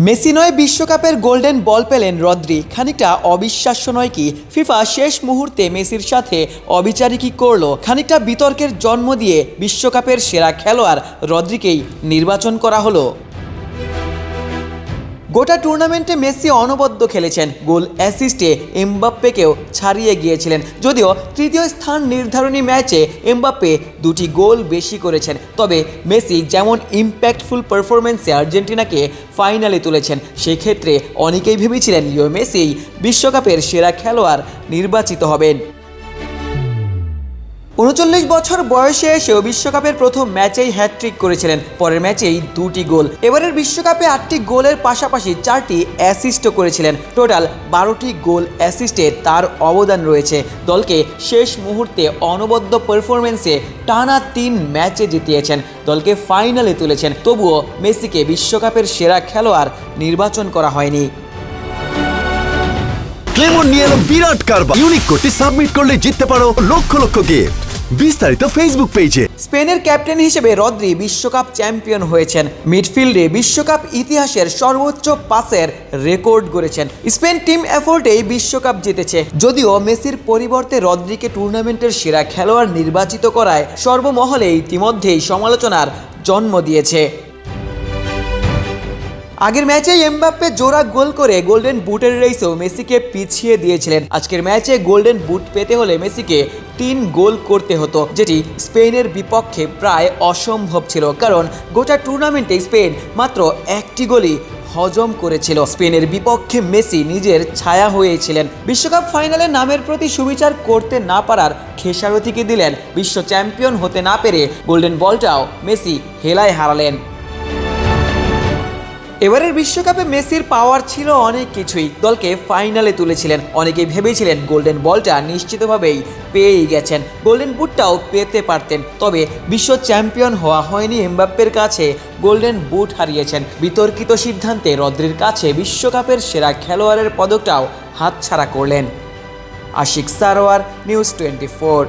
Messi নয় বিশ্বকাপের golden ball পেলেন রদ্রি, খানিকটা অবিশ্বাস্য নয় কি? ফিফা শেষ মুহূর্তে মেসির সাথে অবিচারী কি করলো? খানিকটা বিতর্কের জন্ম দিয়ে বিশ্বকাপের সেরা খেলোয়াড় রদ্রিকেই নির্বাচন করা হলো। গোটা টুর্নামেন্টে মেসি অনবদ্য খেলেছেন, গোল অ্যাসিস্টে এমবাপ্পেকেও ছাড়িয়ে গিয়েছিলেন। যদিও তৃতীয় স্থান নির্ধারণী ম্যাচে এমবাপ্পে 2টি গোল বেশি করেছেন, তবে মেসি যেমন ইম্প্যাক্টফুল পারফরমেন্সে আর্জেন্টিনাকে ফাইনালে তুলেছেন, সেক্ষেত্রে অনেকেই ভেবেছিলেন লিও মেসি বিশ্বকাপের সেরা খেলোয়াড় নির্বাচিত হবেন। 39 বছর বয়সে এসেও বিশ্বকাপের প্রথম ম্যাচেই হ্যাটট্রিক করেছিলেন, পরের ম্যাচেই 2টি গোল। এবারের বিশ্বকাপে 8টি গোলের পাশাপাশি 4টি অ্যাসিস্টও করেছিলেন। টোটাল 12টি গোল অ্যাসিস্টে তার অবদান রয়েছে। দলকে শেষ মুহূর্তে অনবদ্য পারফরমেন্সে টানা 3 ম্যাচে জিতিয়েছেন, দলকে ফাইনালে তুলেছেন। তবুও মেসিকে বিশ্বকাপের সেরা খেলোয়াড় নির্বাচন করা হয়নি। ক্লেমন নিয়ে এলো বিরাট কারবার। ইউনিক কোডটি সাবমিট করলে জিততে পারো লক্ষ লক্ষ গিফট। বিস্তারিত ফেসবুক পেজে। স্পেনের ক্যাপ্টেন হিসেবে রদ্রি বিশ্বকাপ চ্যাম্পিয়ন হয়েছেন। মিডফিল্ডে বিশ্বকাপ ইতিহাসের সর্বোচ্চ পাসের রেকর্ড গড়েছেন। স্পেন টিম এফোর্টেই বিশ্বকাপ জিতেছে। যদিও মেসির পরিবর্তে রদ্রিকে টুর্নামেন্টের সেরা খেলোয়াড় নির্বাচিত করায় সর্বমহলে ইতিমধ্যেই সমালোচনার জন্ম দিয়েছে। আগের ম্যাচেই এমবাপ্পে জোড়া গোল করে গোল্ডেন বুটের রেসেও মেসিকে পিছিয়ে দিয়েছিলেন। আজকের ম্যাচে গোল্ডেন বুট পেতে হলে মেসিকে 3 গোল করতে হতো, যেটি স্পেনের বিপক্ষে প্রায় অসম্ভব ছিল, কারণ গোটা টুর্নামেন্টে স্পেন মাত্র 1টি গোলই হজম করেছিল। স্পেনের বিপক্ষে মেসি নিজের ছায়া হয়েছিলেন। বিশ্বকাপ ফাইনালে নামের প্রতি সুবিচার করতে না পারার খেসারতিকে দিলেন। বিশ্ব চ্যাম্পিয়ন হতে না পেরে গোল্ডেন বলটাও মেসি হেলায় হারালেন। এবারের বিশ্বকাপে মেসির পাওয়ার ছিল অনেক কিছুই, দলকে ফাইনালে তুলেছিলেন। অনেকেই ভেবেছিলেন গোল্ডেন বলটা নিশ্চিতভাবেই পেয়েই গেছেন, গোল্ডেন বুটটাও পেতে পারতেন। তবে বিশ্ব চ্যাম্পিয়ন হওয়া হয়নি এমবাপ্পের কাছে, গোল্ডেন বুট হারিয়েছেন। বিতর্কিত সিদ্ধান্তে রদ্রির কাছে বিশ্বকাপের সেরা খেলোয়াড়ের পদকটাও হাতছাড়া করলেন। আশিক সারোয়ার, নিউজ 24।